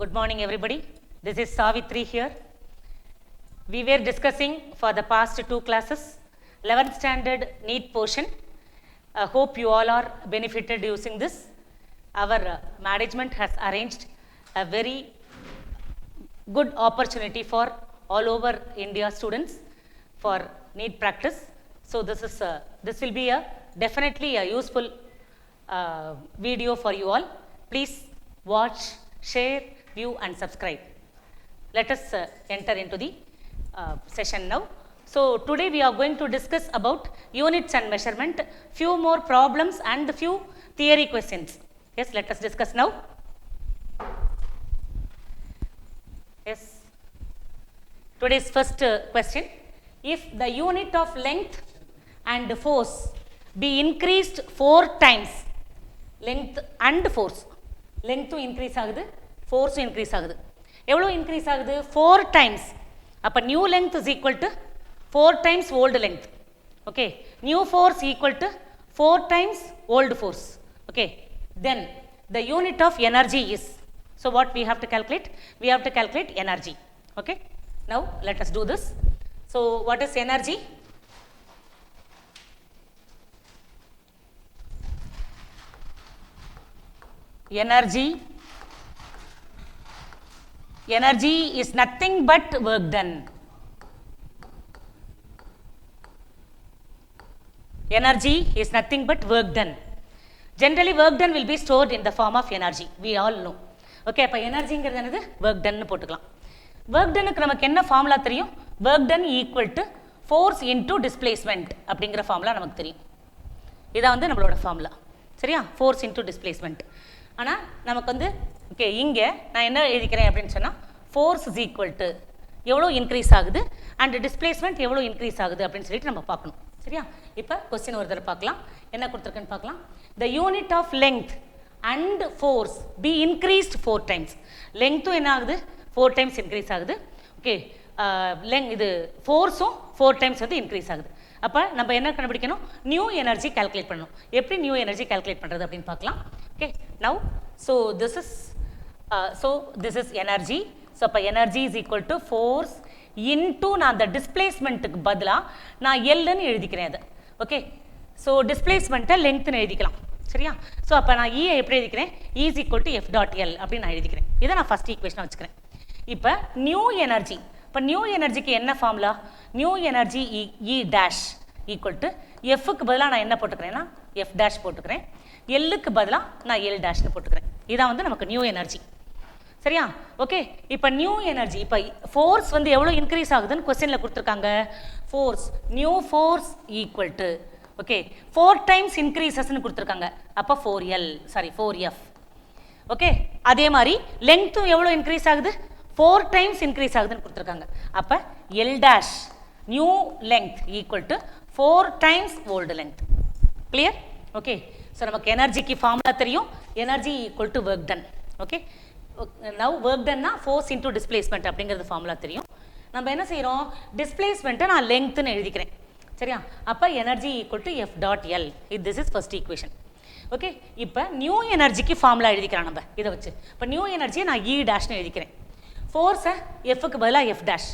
Good morning, everybody. This is Savitri here. We were discussing for the past two classes, 11th standard NEET portion. I hope you all are benefited using this. Our management has arranged a very good opportunity for all over India students for NEET practice. So this will be definitely a useful video for you all. Please watch, share, view and subscribe. Let us enter into the session now. So today we are going to discuss about units and measurement, few more problems and few theory questions. Yes, let us discuss now. Yes. Today's first question. If the unit of length and force be increased 4 times, length and force, length increase ஆகுது, force increase ஆகுது. எவ்வளோ increase ஆகுது? 4 times. அப்போ new length is equal to 4 times old length. Okay. New force equal to 4 times old force. Okay. Then the unit of energy is. So what we have to calculate? We have to calculate energy. Okay. Now let us do this. So what is energy? Energy is nothing but work done. Energy is nothing but work done. Generally work done will be stored in the form of energy. We all know. Okay, அப்போ எனர்ஜிங்கிறது என்னது? work done போட்டுக்கலாம். work doneக்கு நமக்கு என்ன formula தெரியும்? work done equal to force into displacement அப்படிங்கிற formula நமக்கு தெரியும். இதான் வந்து நம்மளோட ஃபார்முலா. சரியா? force into displacement. ஆனால் நமக்கு வந்து ஓகே இங்கே நான் என்ன எழுதிக்கிறேன் அப்படின்னு சொன்னால் ஃபோர்ஸ் இஸ் ஈக்குவல் டு எவ்வளோ இன்க்ரீஸ் ஆகுது அண்ட் டிஸ்பிளேஸ்மெண்ட் எவ்வளோ இன்க்ரீஸ் ஆகுது அப்படின்னு சொல்லிட்டு நம்ம பார்க்கணும். சரியா? இப்போ கொஸ்டின் ஒரு தடவை பார்க்கலாம். என்ன கொடுத்துருக்குன்னு பார்க்கலாம். The unit of length and force be increased 4 times. லெங்க்த்தும் என்ன ஆகுது? 4 times இன்க்ரீஸ் ஆகுது. ஓகே, இது ஃபோர்ஸும் 4 times வந்து இன்க்ரீஸ் ஆகுது. அப்போ நம்ம என்ன கண்டுபிடிக்கணும்? நியூ எனர்ஜி கால்குலேட் பண்ணணும். எப்படி நியூ எனர்ஜி கால்குலேட் பண்ணுறது அப்படின்னு பார்க்கலாம். Okay, now so this is energy. So அப்போ energy is equal to force into நான் அந்த டிஸ்பிளேஸ்மெண்ட்டுக்கு பதிலாக நான் எல்லுன்னு எழுதிக்கிறேன் அது. ஓகே, ஸோ டிஸ்பிளேஸ்மெண்ட்டை லெங்க்த்னு எழுதிக்கலாம். சரியா? ஸோ அப்போ நான் இ எப்படி எழுதிக்கிறேன்? E is equal to F dot L அப்படின்னு நான் எழுதிக்கிறேன். இதை நான் ஃபஸ்ட் ஈக்குவேஷனாக வச்சுக்கிறேன். இப்போ நியூ எனர்ஜி, இப்போ நியூ எனர்ஜிக்கு என்ன ஃபார்முலா? New energy E dash equal to எஃப்க்கு பதிலாக நான் என்ன போட்டுக்கிறேன்னா எஃப் டேஷ் போட்டுக்கிறேன். எல்லுக்கு பதிலாக நான் எல் டேஷ்னு போட்டுக்கிறேன். இதான் வந்து நமக்கு நியூ எனர்ஜி. சரியா? ஓகே, இப்போ நியூ எனர்ஜி, இப்போ ஃபோர்ஸ் வந்து எவ்வளோ இன்க்ரீஸ் ஆகுதுன்னு கொஸ்டினில் கொடுத்துருக்காங்க. Force new force equal to okay 4 times இன்க்ரீசஸ்ன்னு கொடுத்துருக்காங்க. அப்போ 4F. ஓகே, அதே மாதிரி லெங்க்த்தும் எவ்வளோ இன்க்ரீஸ் ஆகுது? 4 times இன்க்ரீஸ் ஆகுதுன்னு கொடுத்துருக்காங்க. அப்போ L dash new length equal to 4 times old length. Clear? Okay, so நமக்கு எனர்ஜிக்கு ஃபார்முலா தெரியும். Energy equal to work done. Okay, now work டன்னா ஃபோர்ஸ் இன்டூ டிஸ்பிளேஸ்மெண்ட் அப்படிங்கிறது ஃபார்முலா தெரியும். நம்ம என்ன செய்கிறோம்? டிஸ்பிளேஸ்மெண்ட்டை நான் லெங்க்த்னு எழுதிக்கிறேன். சரியா? அப்போ energy equal to F dot L. This is first equation. Okay, இப்போ நியூ எனர்ஜிக்கு ஃபார்முலா எழுதிக்கிறோம் நம்ம இதை வச்சு. இப்போ நியூ எனர்ஜியை நான் இ டேஷ்னு எழுதிக்கிறேன். ஃபோர்ஸை எஃப்க்கு பதிலாக எஃப் டேஷ்,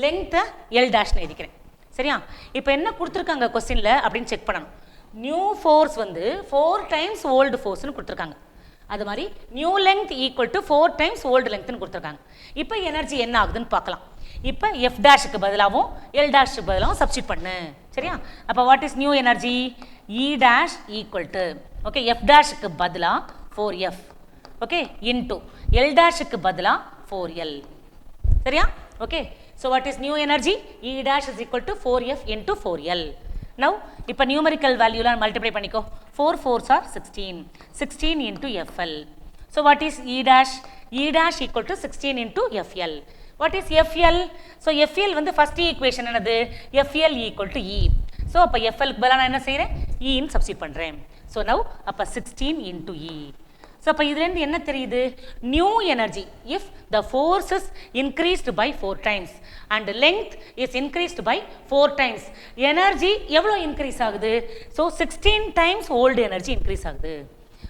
லெங்க்த்தை எல் டேஷ்னு எழுதிக்கிறேன். சரியா? இப்போ என்ன கொடுத்துருக்காங்க கொஸ்டினில் அப்படின்னு செக் பண்ணணும். நியூ ஃபோர்ஸ் வந்து 4 times ஓல்டு ஃபோர்ஸ்னு கொடுத்துருக்காங்க. அது மாதிரி new length equal to 4 times old லெங்க்னு கொடுத்துருக்காங்க. இப்போ எனர்ஜி என்ன ஆகுதுன்னு பார்க்கலாம். இப்போ எஃப் டேஷுக்கு பதிலாகவும் எல் டேஷுக்கு பதிலாகவும் சப்ஸ்டிட் பண்ணு. சரியா? அப்போ what is new energy? E dash equal to okay F டேஷுக்கு பதிலாக 4F ஓகே இன்டூ எல் டேஷுக்கு பதிலாக 4L. சரியா? Okay, so what is new energy? E dash is equal to 4F into 4L. Now, இப்போ numerical வேல்யூலாம் multiply பண்ணிக்கோ. 4 4s are 16. 16 into FL. So what is E dash? E dash equal to 16 into FL. What is FL? So FL வந்து first equation என்னது? FL equal to E. So அப்போ FLக்கு பதிலாக நான் என்ன செய்கிறேன்? E ன்னு சப்ஸ்டிட் பண்ணுறேன். So now அப்போ 16 into E. So அப்போ இதுலேருந்து என்ன தெரியுது? New energy if the force is increased by 4 times and length is increased by 4 times, energy எவ்வளோ இன்க்ரீஸ் ஆகுது? So 16 times old energy increase ஆகுது.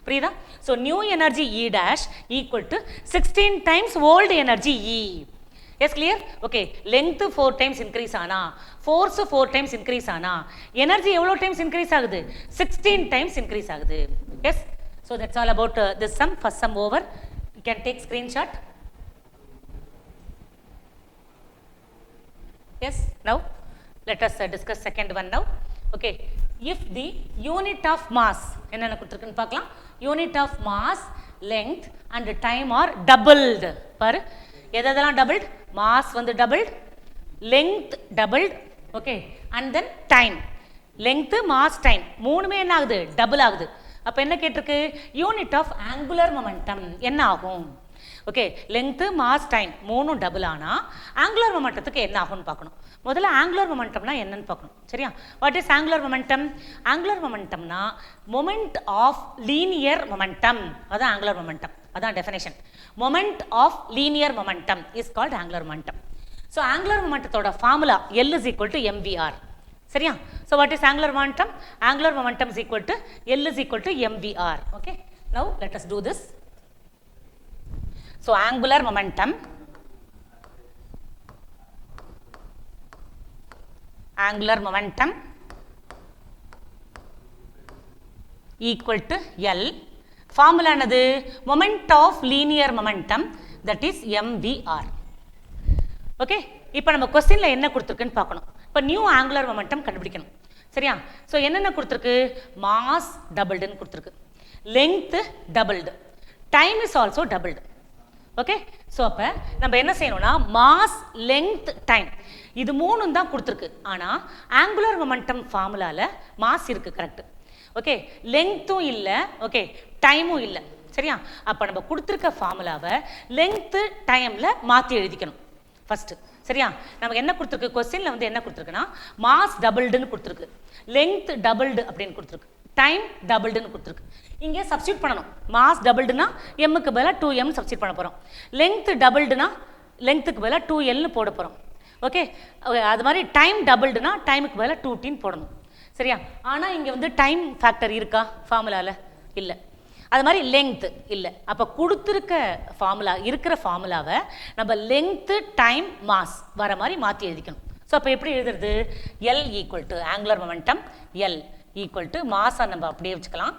புரியுதா? So new energy E dash equal to 16 times old energy E. Yes, clear? Okay, length 4 times increase ஆனா, force 4 times increase ஆனா, energy எவ்வளோ times increase ஆகுது? 16 times increase ஆகுது. Yes? So that's all about this sum. First sum over. You can take screenshot. Yes, now let us discuss second one now. Okay, if the unit of mass, என்னென்ன கொடுத்துருக்குன்னு பார்க்கலாம். Unit of mass, length and time are doubled. பாரு, எதெல்லாம் doubled? Mass வந்து doubled, length doubled, okay, and then time. Length, mass, time மூணுமே என்ன ஆகுது? Double ஆகுது. அப்போ என்ன கேட்டிருக்கு? யூனிட் ஆஃப் ஆங்குலர் மொமெண்டம் என்ன ஆகும்? ஓகே, லெங்க்த்து, மாஸ், டைம் மூணும் டபுள் ஆனால் ஆங்குலர் மொமெண்டத்துக்கு என்ன ஆகும்னு பார்க்கணும். முதல்ல ஆங்குலர் மொமெண்டம்னா என்னன்னு பார்க்கணும். சரியா? What is angular momentum? Angular மொமெண்டம்னா மொமெண்ட் ஆஃப் லீனியர் மொமெண்டம். அதான் ஆங்குலர் மொமெண்டம். அதான் definition. Moment of linear momentum is called angular momentum. So angular மொமெண்டத்தோட formula L is equal to mvr. சரியா? So what is angular momentum? Angular momentum is equal to L is equal to mvr. Okay, now let us do this. So angular momentum equal to L. Formula another moment of linear momentum, that is mvr. Okay, இப்போ நம்ம क्वेश्चनல என்ன கொடுத்திருக்குன்னு பார்க்கணும். இப்போ new angular momentum கண்டுபிடிக்கணும். சரியா? So என்னென்ன கொடுத்துருக்கு? Mass டபுள்டுன்னு கொடுத்துருக்கு, length doubled, time is also doubled. Okay, so அப்போ நம்ம என்ன செய்யணும்னா மாஸ், லெங்க்த், டைம் இது மூணும் தான் கொடுத்துருக்கு. ஆனால் ஆங்குலர் மொமெண்டம் ஃபார்முலாவில் மாஸ் இருக்குது, கரெக்டு. ஓகே, லெங்க்த்தும் இல்லை, ஓகே, டைமும் இல்லை. சரியா? அப்போ நம்ம கொடுத்துருக்க ஃபார்முலாவை லெங்க்த்து டைமில் மாற்றி எழுதிக்கணும் ஃபஸ்ட்டு. சரியா? நமக்கு என்ன கொடுத்துருக்கு? கொஸ்டின்ல வந்து என்ன கொடுத்துருக்குன்னா மாஸ் டபுள்டுன்னு கொடுத்துருக்கு, லெங்க்த் டபுள்டு அப்படின்னு கொடுத்துருக்கு, டைம் டபுள்டுன்னு கொடுத்துருக்கு. இங்கே சப்ஸ்டியூட் பண்ணணும். மாஸ் டபுள்டுனா எம்முக்கு பதிலாக 2m சப்ஸ்டியூட் பண்ண போகிறோம். லெங்க்த் டபுள்டுனா லெங்க்த்துக்கு பதிலாக 2lன்னு போட போகிறோம். ஓகே, அது மாதிரி டைம் டபுள்டுனா டைமுக்கு பதிலாக 2t போடணும். சரியா? ஆனால் இங்கே வந்து டைம் ஃபேக்டர் இருக்கா ஃபார்முலாவில்? இல்லை. அது மாதிரி லெங்க்த்து இல்லை. அப்போ கொடுத்துருக்க ஃபார்முலா இருக்கிற ஃபார்முலாவை நம்ம லெங்க்த்து, டைம், மாஸ் வர மாதிரி மாற்றி எழுதிக்கணும். ஸோ அப்போ எப்படி எழுதுறது? L equal to angular momentum, L equal to மாஸாக நம்ம அப்படியே வச்சுக்கலாம்.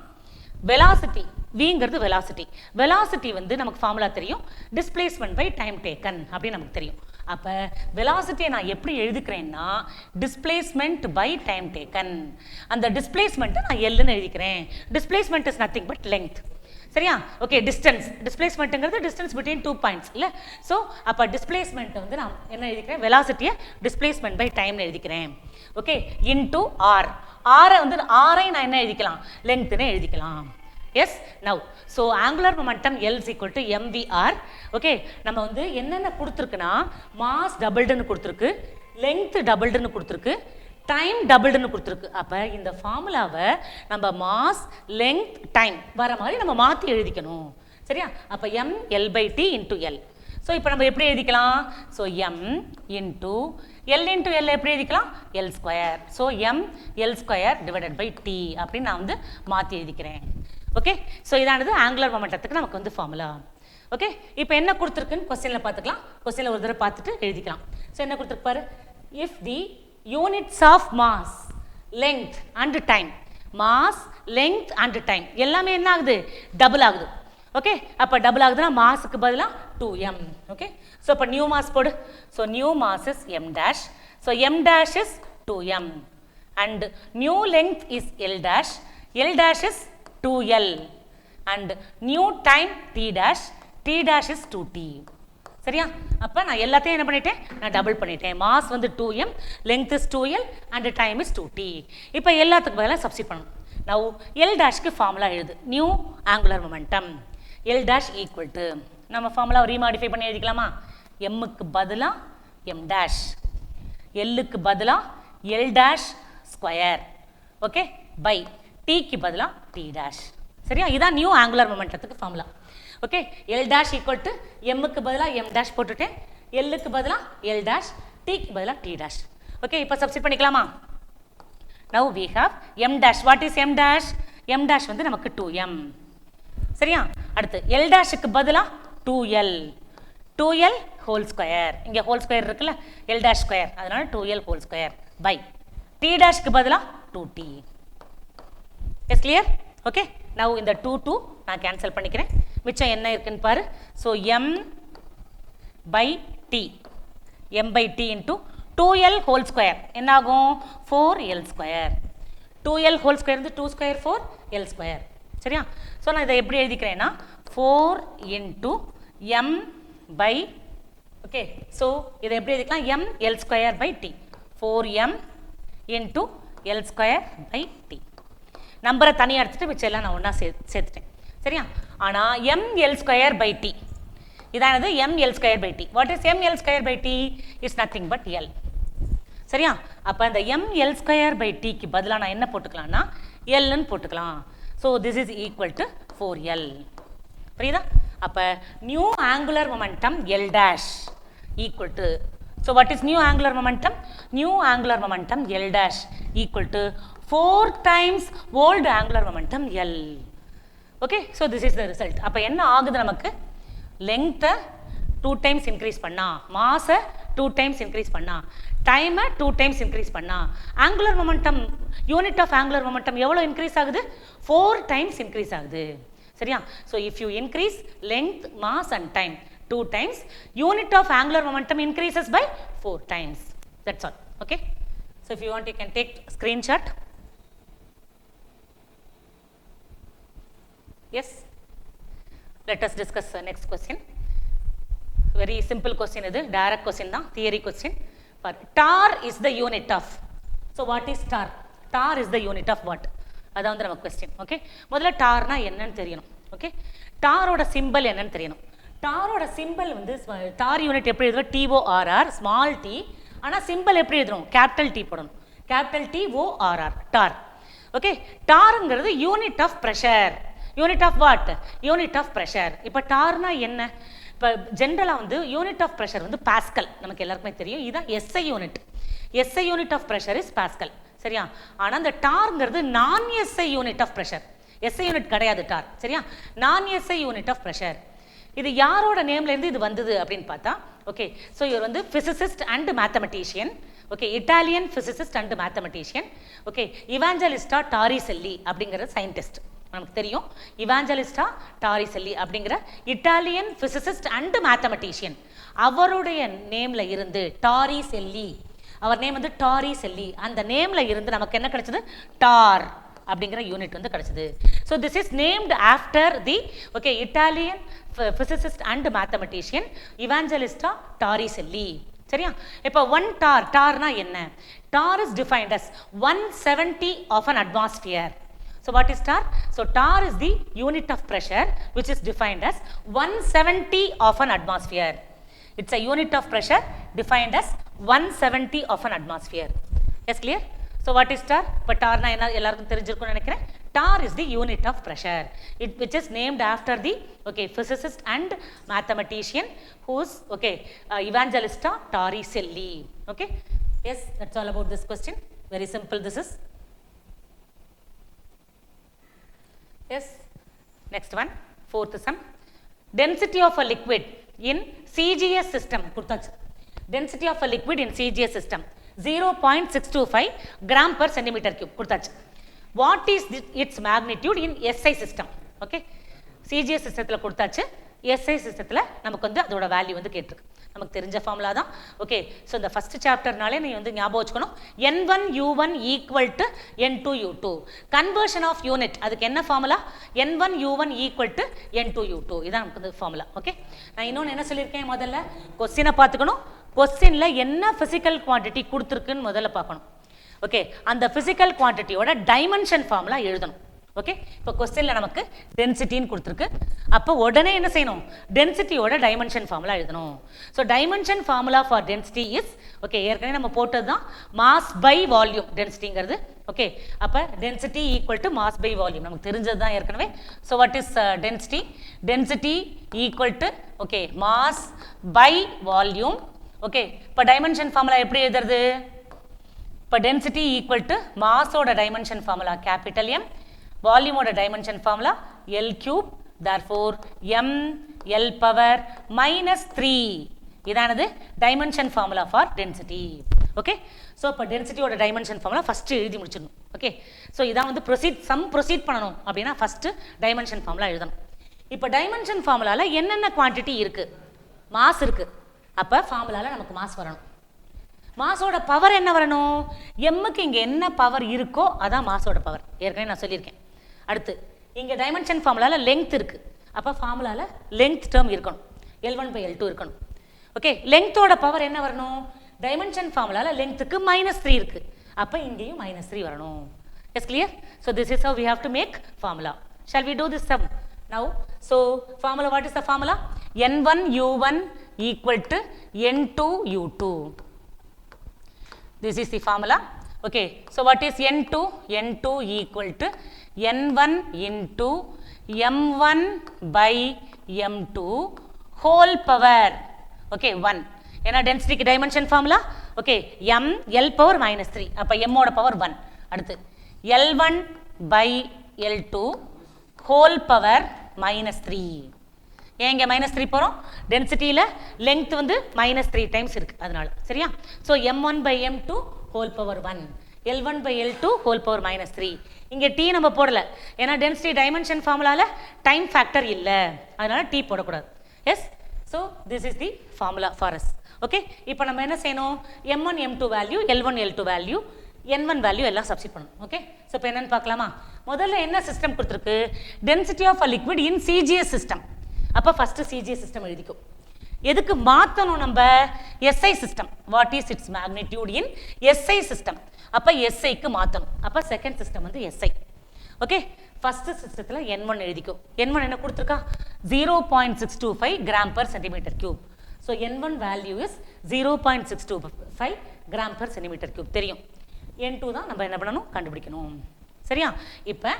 Velocity, விங்கிறது velocity. வெலாசிட்டி வந்து நமக்கு ஃபார்முலா தெரியும், டிஸ்பிளேஸ்மெண்ட் பை டைம் டேக்கன் அப்படின்னு நமக்கு தெரியும். அப்போ வெலாசிட்டியை நான் எப்படி எழுதிக்கிறேன்னா டிஸ்பிளேஸ்மெண்ட் பை டைம் டேக்கன். அந்த டிஸ்பிளேஸ்மெண்ட்டை நான் எல்லுன்னு எழுதிக்கிறேன். Displacement is nothing but length. சரியா? ஓகே, டிஸ்டன்ஸ், டிஸ்பிளேஸ்மெண்ட்டுங்கிறது டிஸ்டன்ஸ் பிட்வீன் 2 பாயிண்ட்ஸ் இல்லை. ஸோ அப்போ டிஸ்பிளேஸ்மெண்ட்டை வந்து நான் என்ன எழுதிக்கிறேன்? வெலாசிட்டியை டிஸ்பிளேஸ்மெண்ட் பை டைம்னு எழுதிக்கிறேன். Okay, into R. ஆரை வந்து ஆரை நான் என்ன எழுதிக்கலாம்? லெங்க்த்துன்னு எழுதிக்கலாம். Yes, now so angular momentum L is equal to mvr. Okay, நம்ம வந்து என்னென்ன கொடுத்துருக்குன்னா மாஸ் டபுள்டுன்னு கொடுத்துருக்கு, லெங்க்த் டபுள்டுன்னு கொடுத்துருக்கு, டைம் டபுள்டுன்னு கொடுத்துருக்கு. அப்போ இந்த ஃபார்முலாவை நம்ம மாஸ், லெங்க்த், டைம் வர மாதிரி நம்ம மாற்றி எழுதிக்கணும். சரியா? அப்போ mL/t இன்டூ எல். ஸோ இப்போ நம்ம எப்படி எழுதிக்கலாம்? So m into L into L எப்படி எழுதிக்கலாம்? L square. So mL square divided by t அப்படின்னு நான் வந்து மாற்றி எழுதிக்கிறேன். ஓகே, ஸோ இதானது ஆங்குலர் மொமெண்டத்துக்கு நமக்கு வந்து ஃபார்முலா. ஓகே, இப்போ என்ன கொடுத்துருக்குன்னு கொஸ்டினில் பார்த்துக்கலாம். கொஸ்டினில் ஒரு தடவை பார்த்துட்டு எழுதிக்கலாம். ஸோ என்ன கொடுத்துருப்பாரு? If the units of mass, length and time, mass, length and time எல்லாமே என்ன ஆகுது? டபுள் ஆகுது. ஓகே, அப்போ டபுள் ஆகுதுன்னா மாஸுக்கு பதிலாக 2m. ஓகே, ஸோ இப்போ நியூ மாஸ் போடு. So new mass is m dash. So m dash is 2m and new length is L dash. L dash is 2l and new time t dash. T dash is 2t. சரியா? அப்போ நான் எல்லாத்தையும் என்ன பண்ணிட்டேன்? நான் double பண்ணிட்டேன். Mass வந்து 2m, length is 2l and time is 2t. இப்போ எல்லாத்துக்கு பதிலாக சப்ஸ்டிட் பண்ணணும். நவ் எல் டேஷ்க்கு ஃபார்முலா எழுது. New angular momentum L dash equal to நம்ம ஃபார்முலாவை ரீமாடிஃபை பண்ணி எழுதிக்கலாமா? எம்முக்கு பதிலாக எம் டேஷ், எல்லுக்கு பதிலாக L dash square, okay, by டீக்கு பதிலாக டி டேஷ். சரியா? இதான் நியூ ஆங்குலர் மொமெண்டத்துக்கு formula. Okay, L dash equal to எம்முக்கு பதிலாக எம் டேஷ் போட்டுட்டேன், எல்லுக்கு பதிலாக எல் டேஷ், டீக்கு பதிலாக டி டேஷ். ஓகே, இப்போ சப்ஸ்டிட் பண்ணிக்கலாமா? Now we have m dash. What is m dash? m dash வந்து நமக்கு 2m. சரியா? அடுத்து L டேஷுக்கு பதிலா 2L 2L ஹோல் ஸ்கொயர், இங்கே ஹோல் ஸ்கொயர் இருக்குல்ல, L டேஷ் ஸ்கொயர், அதனால 2L whole square by T டேஷ்க்கு பதிலா 2T. S clear? Okay, now இந்த 2 நான் கேன்சல் பண்ணிக்கிறேன், மிச்சம் என்ன இருக்குன்னு பாரு. So M by T, M by T into 2L whole square என்ன ஆகும்? 4L square. 2L whole square வந்து 2 ஸ்கொயர் 4L ஸ்கொயர். சரியா? ஸோ நான் இதை எப்படி எழுதிக்கிறேன்னா 4 into M by, okay, so இதை எப்படி எழுதிக்கலாம்? M L square by T, 4M into L square by T. நம்பரை தனியாக எடுத்துட்டு மிச்சம் நான் ஒன்றா சேர்த்துட்டேன். சரியா? ஆனால் M L square by T இதானது M L square by T. What is M L square by T? Is nothing but L. சரியா? அப்போ இந்த M L ஸ்கொயர் by Tக்கு பதிலாக நான் என்ன போட்டுக்கலாம்னா Lன்னு போட்டுக்கலாம். So this is equal to 4L. புரியுதா? அப்போ new angular momentum L dash equal to, so what is new angular momentum? New angular momentum L dash equal to 4 times old angular momentum L. Okay, so this is the result. அப்போ என்ன ஆகுது நமக்கு? லெங்த்தை 2 times increase பண்ணா, மாஸை 2 times increase பண்ணா, டைமை 2 times increase பண்ணா, angular momentum, unit of angular momentum எவ்வளோ increase ஆகுது? 4 times இன்க்ரீஸ் ஆகுது. சரியா? So if you increase length, mass and time 2 times, unit of angular momentum increases by 4 times. That's all. Okay, so if you want you can take screenshot. Yes, let us discuss the next question. Very simple question idu, direct question da, theory question. But tar is the unit of, so what is tar? Tar is the unit of what? Adha vandha nama question. Okay, modala tar na enna nu theriyum. Okay, tar oda symbol enna nu theriyum. Tar oda symbol vandu tar unit eppadi edhura? TORR, small t, ana symbol eppadi edhrum? Capital T podanum, capital TORR, tar. Okay, tar engiradhu unit of pressure. Unit of what? Unit of pressure. இப்போ டார்னா என்ன? இப்போ ஜென்ரலாக வந்து unit of pressure வந்து pascal, நமக்கு எல்லாருக்குமே தெரியும். இதுதான் SI unit. SI unit of pressure is pascal. சரியா? ஆனால் அந்த டார்ங்கிறது நான் SI unit of pressure. SI unit கிடையாது டார். சரியா? நான் எஸ்ஐ யூனிட் ஆஃப் ப்ரெஷர். இது யாரோட நேம்லேருந்து இது வந்தது அப்படின்னு பார்த்தா, ஓகே, ஸோ இவர் வந்து physicist and mathematician. Okay, Italian physicist and mathematician. Okay, Evangelista Torricelli அப்படிங்கிற சயின்டிஸ்ட் நமக்கு தெரியும். இவாஞ்சலிஸ்டா டாரிசெல்லி அப்படிங்கிற இட்டாலியன் ஃபிசிசிஸ்ட் அண்ட் மேத்தமெட்டிஷியன். அவருடைய நேம்ல இருந்து டாரிசெல்லி, அவர் நேம் வந்து டாரிசெல்லி, அந்த நேம்ல இருந்து நமக்கு என்ன கிடைச்சது? டார் அப்படிங்கிற யூனிட் வந்து கிடைச்சது. So this is named after the, okay, Italian physicist and mathematician Evangelista Torricelli. சரியா? இப்போ 1 டார், டார்னா என்ன? Torr is defined as 170 of an atmosphere. So what is tar? So tar is the unit of pressure which is defined as 170 of an atmosphere. It's a unit of pressure defined as 170 of an atmosphere. Yes, clear? So what is tar? But tar na ellarkum therinjirukku nenikren. Tar is the unit of pressure, which is named after the, okay, physicist and mathematician who's, okay, Evangelista Torricelli. Okay, yes, that's all about this question. Very simple this is. Yes, next one, fourth sum. Density of a liquid in CGS system. Density of a liquid in CGS system 0.625 gram per centimeter cube. What is its magnitude in SI system? Okay, CGS system கொடுத்தாச்சு. SI system நமக்கு வந்து அதோட value வந்து கேட்டிருக்கு. நமக்கு தெரிஞ்ச formula தான். Okay, so இந்த ஃபஸ்ட் சாப்டர்னாலே நீ வந்து ஞாபகம் வச்சுக்கணும். N1U1 equal to N2U2. Conversion of unit, அதுக்கு என்ன formula? N1U1 equal to N2U2. இதான் நமக்கு வந்து ஃபார்முலா. ஓகே, நான் இன்னொன்று என்ன சொல்லியிருக்கேன்? முதல்ல கொஸ்டினை பார்த்துக்கணும். கொஸ்டினில் என்ன ஃபிசிக்கல் குவான்டிட்டி கொடுத்துருக்குன்னு முதல்ல பார்க்கணும். ஓகே, அந்த ஃபிசிக்கல் குவான்டிட்டியோட டைமென்ஷன் ஃபார்முலா எழுதணும். ஓகே, இப்போ கொஸ்டினில் நமக்கு டென்சிட்டின்னு கொடுத்துருக்கு. அப்போ உடனே என்ன செய்யணும்? டென்சிட்டியோட டைமென்ஷன் ஃபார்முலா எழுதணும். So dimension formula for density is, okay, ஏற்கனவே நம்ம போட்டது தான், மாஸ் பை வால்யூம் டென்சிட்டிங்கிறது. ஓகே, அப்போ density equal to mass by volume நமக்கு தெரிஞ்சது தான் ஏற்கனவே. So what is density? Density equal to, okay, mass by volume. Okay, இப்போ டைமென்ஷன் ஃபார்முலா எப்படி எழுதுறது? இப்போ டென்சிட்டி ஈக்குவல் டு மாஸோட டைமென்ஷன் ஃபார்முலா கேபிட்டல் M, வால்யூமோட dimension formula L cube therefore m l power minus 3 இதானது dimension formula for density. Okay, so இப்போ டென்சிட்டியோட dimension formula first எழுதி முடிச்சிடணும். ஓகே, ஸோ இதான் வந்து ப்ரொசீட் பண்ணணும் அப்படின்னா ஃபஸ்ட்டு டைமென்ஷன் ஃபார்முலா எழுதணும். இப்போ டைமென்ஷன் ஃபார்முலாவில் என்னென்ன குவான்டிட்டி இருக்குது? மாஸ் இருக்குது. அப்போ ஃபார்முலாவில் நமக்கு மாஸ் வரணும். மாஸோட பவர் என்ன வரணும்? எம்முக்கு இங்கே என்ன பவர் இருக்கோ அதான் மாஸோட பவர். ஏற்கனவே நான் சொல்லியிருக்கேன். அடுத்து இங்கே டைமென்ஷன் ஃபார்முலாவில் லெங்த் இருக்குது. அப்போ ஃபார்முலாவில் லெங்த் டேர்ம் இருக்கணும், L1/L2 இருக்கணும். ஓகே, லெங்த்தோட பவர் என்ன வரணும்? டைமென்ஷன் ஃபார்முலாவில் லெங்த்துக்கு -3 இருக்குது. அப்போ இங்கேயும் -3 வரணும். Yes clear? So this is how we have to make formula. Shall we do this sum now? So formula, what is the formula? N1U1 equal to N2U2. This is the formula. Okay, so what is N2? N2 equal to N1 into M1 by M2 whole power. Okay, 1. ஏன்னா டென்சிட்டிக்கு டைமென்ஷன் ஃபார்முலா. Okay, m l power -3. அப்போ எம்மோட power 1. அடுத்து L1 by L2 whole power -3. ஏன் இங்கே -3 போகிறோம்? டென்சிட்டியில் length வந்து -3 டைம்ஸ் இருக்குது, அதனால. சரியா? So M1 by M2 whole power 1, L1 by L2 whole power -3. இங்கே டி நம்ம போடலை, ஏன்னா டென்சிட்டி டைமென்ஷன் ஃபார்முலாவில் டைம் ஃபேக்டர் இல்லை, அதனால டி போடக்கூடாது. Yes, so this is the formula for us. Okay, இப்போ நம்ம என்ன செய்யணும்? M1 M2 value, L1 L2 value, N1 value எல்லாம் சப்ஸ்டிட் பண்ணணும். ஓகே, ஸோ இப்போ என்னன்னு பார்க்கலாமா? முதல்ல என்ன சிஸ்டம் கொடுத்துருக்கு? Density of a liquid in CGS system. அப்போ ஃபஸ்ட்டு CGS சிஸ்டம் எழுதிக்கும். எதுக்கு மாற்றணும் நம்ம? SI system. What is it's magnitude in SI system? அப்போ SIக்கு மாற்றணும். அப்போ செகண்ட் சிஸ்டம் வந்து SI. ஓகே, ஃபஸ்ட்டு சிஸ்டத்தில் N1 எழுதிக்கும். N1 என்ன கொடுத்துருக்கா? 0.625 gram per centimetre cube. So N1 value is 0.625 gram per centimetre cube தெரியும். N2 தான் நம்ம என்ன பண்ணணும்? கண்டுபிடிக்கணும். சரியா? இப்போ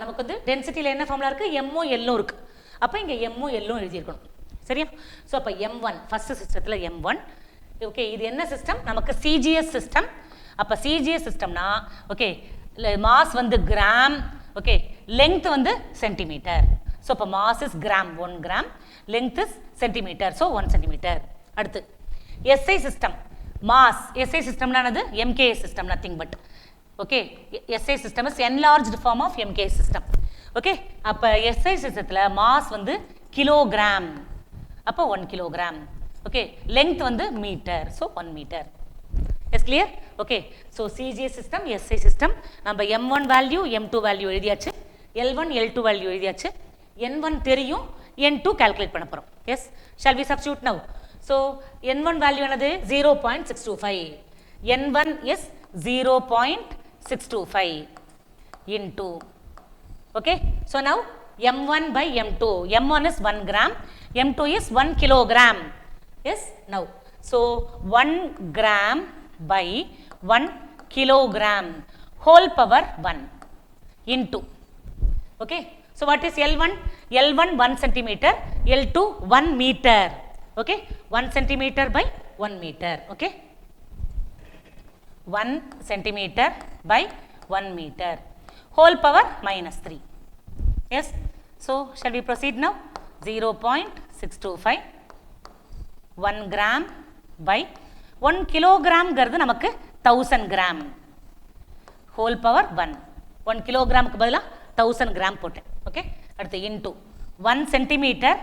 நமக்கு வந்து டென்சிட்டியில் என்ன ஃபார்முலா இருக்குது? MO L இருக்குது. அப்போ இங்கே MO L எழுதியிருக்கணும். சரியா? ஸோ அப்போ M1 ஃபஸ்ட்டு சிஸ்டத்தில் M1. ஓகே, இது என்ன சிஸ்டம்? நமக்கு CGS சிஸ்டம். அப்போ CGS சிஸ்டம்னா ஓகே, மாஸ் வந்து கிராம், ஓகே, லெங்த் வந்து சென்டிமீட்டர். ஸோ இப்போ mass is gram, 1 gram, length is centimetre, so 1 centimetre. அடுத்து SI சிஸ்டம். மாஸ் SI சிஸ்டம்னானது MKS system, nothing but. Okay, SI system is enlarged form of MKS system. Okay, அப்போ SI சிஸ்டத்தில் mass வந்து kilogram, அப்போ 1 kilogram. Okay, length வந்து metre, so 1 metre. Yes clear? Okay, so CGS system, SI system. நம்ம M1 value, M2 value எழுதியாச்சு, L1 L2 value எழுதியாச்சு. N1 தெரியும், N2 calculate பண்ண போகிறோம். Yes, shall we substitute now? So N1 value என்னது? 0.625. N1 is 0.625 into. Okay, so now M1 by M2. M1 is 1 gram, M2 is 1 kilogram. Yes, now so 1 gram by 1 kilogram whole power 1 into. Okay, so what is L1? L1 1 centimeter, L2 1 meter. Okay, 1 centimeter by 1 meter. Okay, 1 centimeter by 1 meter whole power -3. Yes, so shall we proceed now? 0.625 1 gram by 1 kilogram gardu namakku 1000 gram whole power 1. 1 kilogram ku badala 1000 gram poten. Okay, adutha into 1 centimeter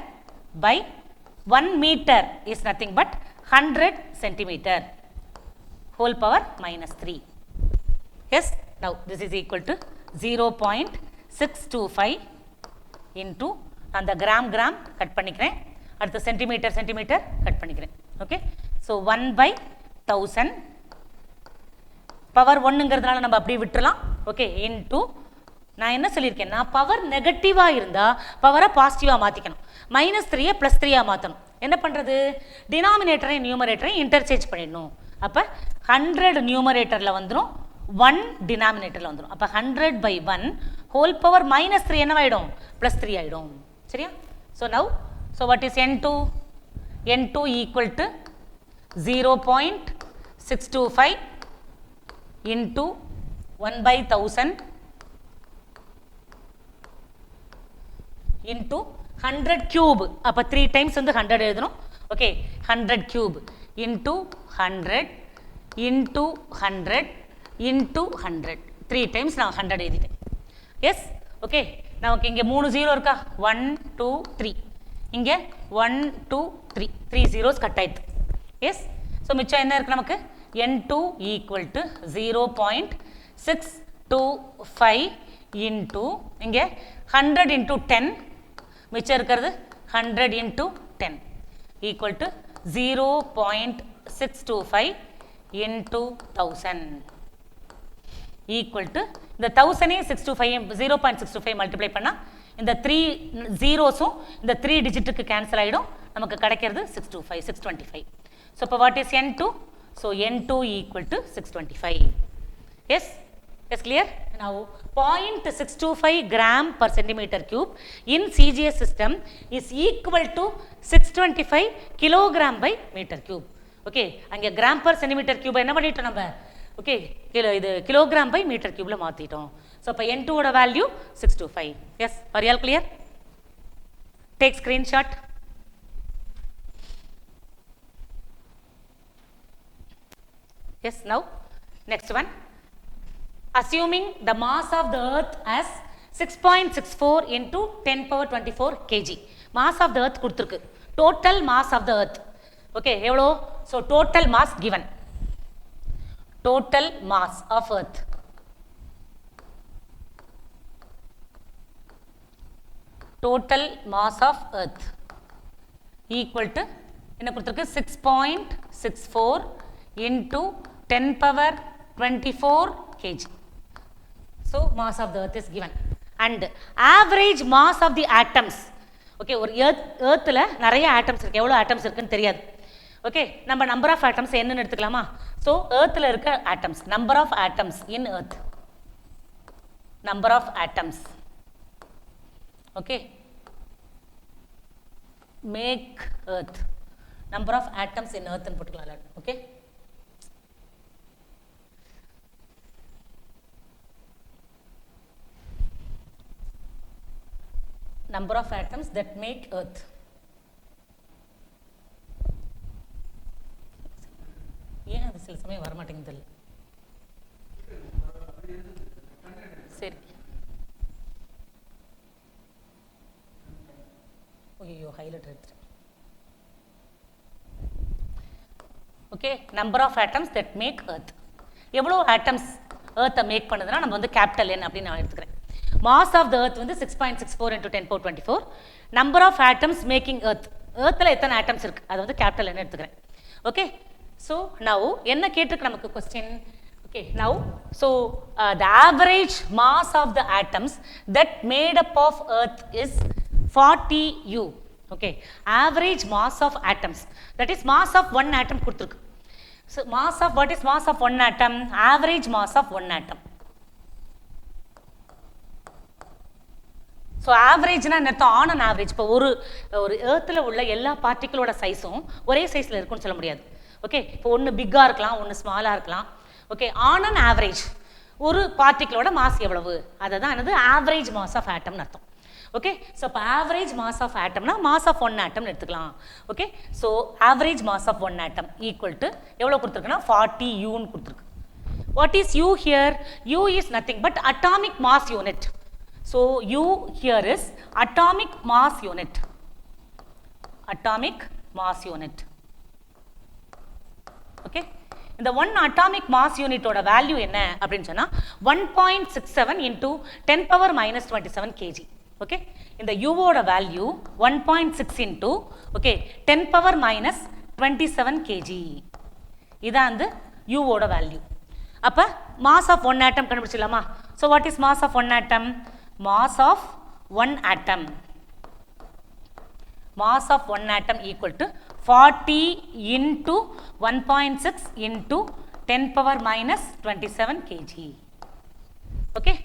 by 1 meter is nothing but 100 centimeter whole power -3. Yes, now this is equal to 0.625 into அந்த gram cut பண்ணிக்கிறேன், அடுத்து centimetre cut பண்ணிக்கிறேன். Okay, so 1/1000 power 1ங்கிறதுனால நம்ம அப்படியே விட்டுறலாம். Okay, into நான் என்ன சொல்லியிருக்கேன், நான் பவர் நெகட்டிவாக இருந்தால் பவரை பாசிட்டிவாக மாற்றிக்கணும், -3 +3 மாற்றணும். என்ன பண்ணுறது? டினாமினேட்டரையும் நியூமரேட்டரையும் இன்டர்சேஞ்ச் பண்ணிடணும். அப்போ 100 நியூமரேட்டரில் வந்துடும், 1 டினாமினேட்டரில் வந்துடும். அப்போ 100/1 ஹோல் பவர் -3 என்னவாயிடும்? +3 ஆகிடும். சரியா? So now, so what is N2? N2 equal to 0.625 into 1/1000 into 100 cube. அப்போ 3 times வந்து 100 எழுதணும். Okay 100 cube into 100 into 100 into 100. 3 times நான் 100 எழுதிட்டேன். எஸ் ஓகே நமக்கு இங்கே 3 0 இருக்கா 1 2 3 இங்கே 1 2 3 3 zeros கட் ஆயிடுது. எஸ் ஸோ மிச்சம் என்ன இருக்குது நமக்கு n2 ஈக்குவல் டு 0.625 இன்ட்டு இங்கே 100 இன்ட்டு 10 மிச்சம் இருக்கிறது 100 into 10 equal to 0.625 into 1000 equal to இந்த 1000 625 0.625 மல்டிப்ளை பண்ணால் இந்த 3 ஜீரோஸும் இந்த 3 டிஜிட்டுக்கு கேன்சல் ஆகிடும் நமக்கு கிடைக்கிறது 625. ஸோ இப்போ what is n2? So n2 equal to 625. Yes yes clear? now 0.625 gram per centimeter cube in CGS system is equal to 625 kilogram by meter cube. Okay அங்கே gram per centimetre cube என்ன பண்ணிட்டோம் நம்ம? Okay இது kilogram by metre கியூப்ல மாற்றிட்டோம். So இப்போ n2 ஓட value 625. Yes are all clear? Take screenshot. Yes, now next one. Assuming the mass of the earth as 6.64 into 10 power 24 kg. Mass of the earth கொடுத்திருக்கு. Total mass of the earth. Okay, எவ்வளோ? So total mass given. Total mass of earth. Total mass of earth equal to என்ன கொடுத்திருக்கு 6.64 into 10 power 24 kg. So mass of the earth is given and average mass of the atoms. Okay, ஒரு earthல நிறைய atoms இருக்கு. எவ்வளவு atoms இருக்குன்னு தெரியாது. Okay நம்ம number of atoms என்னன்னு எடுத்துக்கலாமா? ஸோ earthல இருக்க atoms, number of atoms in earth, number of atoms. Okay, make earth, number of atoms in earth ன்னு போட்டுக்கலாம். Okay number of atoms that make earth. ஏன் அது சில சமயம் வரமாட்டேங்குது? சரி ஐயோ ஹைலைட் எடுத்துட்டேன். Okay number of atoms that make earth. எவ்வளோ ஆட்டம்ஸ் எர்த்தை மேக் பண்ணுதுன்னா நம்ம வந்து கேபிட்டல் என் அப்படின்னு நான் எடுத்துக்கிறேன். மாஸ் ஆஃப் த எர்த் வந்து 6.64 into 10 power 24. Number of atoms making earth. எர்த்தில் எத்தனை ஆட்டம்ஸ் இருக்குது அதை வந்து கேபிட்டல் என்ன எடுத்துக்கிறேன். ஓகே ஸோ நவ் என்ன கேட்டிருக்கு நமக்கு question? Okay now so the average mass of the atoms that made up of earth is 40U. Okay average mass of atoms that is mass of one atom கொடுத்துருக்கு. So mass of what is mass of one atom? Average mass of one atom. So ஆவரேஜ்னா அர்த்தம் on and average. இப்போ ஒரு எர்த்தில் உள்ள எல்லா பார்ட்டிகளோட சைஸும் ஒரே சைஸில் இருக்குன்னு சொல்ல முடியாது. ஓகே இப்போ ஒன்று பிக்காக இருக்கலாம், ஒன்று ஸ்மாலாக இருக்கலாம். ஓகே ஆன் அண்ட் ஆவரேஜ் ஒரு பார்ட்டிகளோட மாஸ் எவ்வளவு அதை தான் என்னது ஆவரேஜ் மாஸ் ஆஃப் ஆட்டம்னு அர்த்தம். ஓகே ஸோ இப்போ ஆவரேஜ் மாஸ் ஆஃப் ஆட்டம்னா மாஸ் ஆஃப் ஒன் ஆட்டம்னு எடுத்துக்கலாம். Okay so average mass of one atom equal to எவ்வளோ கொடுத்துருக்குன்னா 40Uன்னு கொடுத்துருக்கு. What is U here? U is nothing but atomic mass unit. So U here is atomic mass unit. Atomic mass unit. Okay. இந்த one atomic mass unit ஓட value என்ன அப்படின்னு சொன்னா 1.67 into 10 power minus 27 kg. Okay. இந்த U ஓட value 1.6 into okay 10 power minus 27 kg. இதான் அந்த U ஓட வேல்யூ. அப்ப mass of one atom கண்டுபிடிச்சிடலாமா? So what is mass of one atom? Mass of one atom. Mass of one atom equal to 40 into 1.6 into 10 power minus 27 kg. Okay.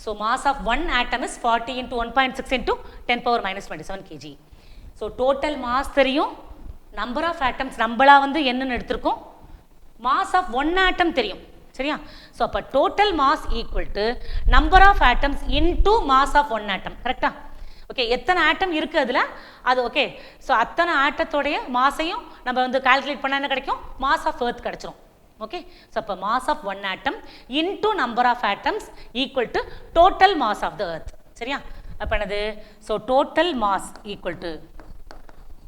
So mass of one atom is 40 into 1.6 into 10 power minus 27 kg. So total mass தெரியும், number of atoms நம்மளா வந்து என்னன்னு எடுத்திருக்கோம், mass of one atom தெரியும். சரியா? So அப்போ total mass equal to number of atoms into mass of one atom. கரெக்டா? Okay, எத்தனை ஆட்டம் இருக்குது அதில் அது. ஓகே, ஸோ அத்தனை ஆட்டத்தோடைய மாஸையும் நம்ம வந்து கால்குலேட் பண்ணால் என்ன கிடைக்கும்? மாஸ் ஆஃப் எர்த் கிடச்சிரும். ஓகே, ஸோ அப்போ mass of one atom into number of atoms equal to total mass of the earth. சரியா? அப்போ என்னது? So total mass equal to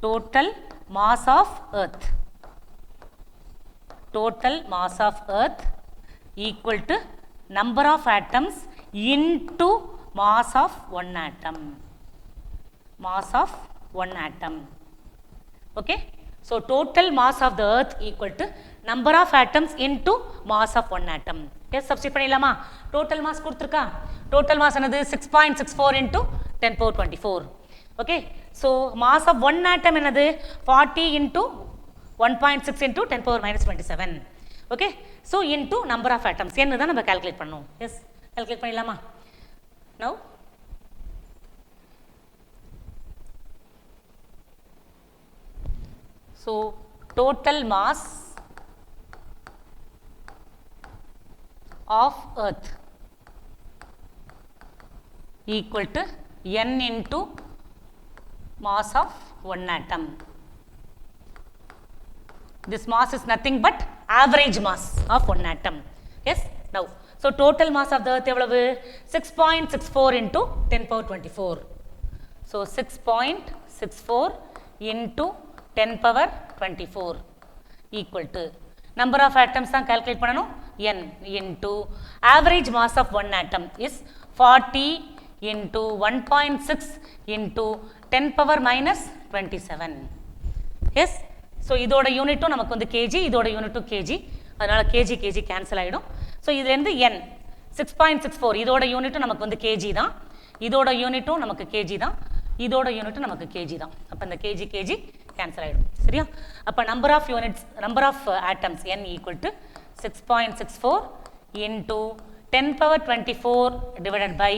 total mass of earth. Total mass of earth equal to number of atoms into mass of one atom. Mass of one atom. Okay, so total mass of the earth equal to number of atoms into mass of one atom. Yes, substitute பண்ணிடலாமா? total mass கொடுத்திருக்கா? total mass என்னது? 6.64 into 10 power 24. Okay, so mass of one atom என்னது? 40 into 1.6 into 10 power minus 27. Okay, so into number of atoms என்ன தான் நம்ம calculate பண்ணணும். Yes, calculate பண்ணிடலாமா? Now so total mass of earth equal to n into mass of one atom. This mass is nothing but average mass of one atom. Yes, now so total mass of the earth எவ்வளவு? 6.64 into 10 power 24. So 6.64 into 10 power 24 equal to number of atoms தான் calculate பண்ணணும், n into average mass of one atom is 40 into 1.6 into 10 power minus 27. Yes, so இதோட யூனிட்டும் நமக்கு வந்து KG, இதோட யூனிட்டும் KG, அதனால் KG KG cancel ஆகிடும். So இதுலேருந்து என் 6.64 இதோட யூனிட்டும் நமக்கு வந்து கேஜி தான், இதோட யூனிட்டும் நமக்கு கேஜி தான், இதோட யூனிட்டும் நமக்கு கேஜி தான். அப்போ இந்த கேஜி கேஜி கேன்சல் ஆகிடும். சரியா? அப்போ number of units, number of atoms n equal to 6.64 into 10 power 24 divided by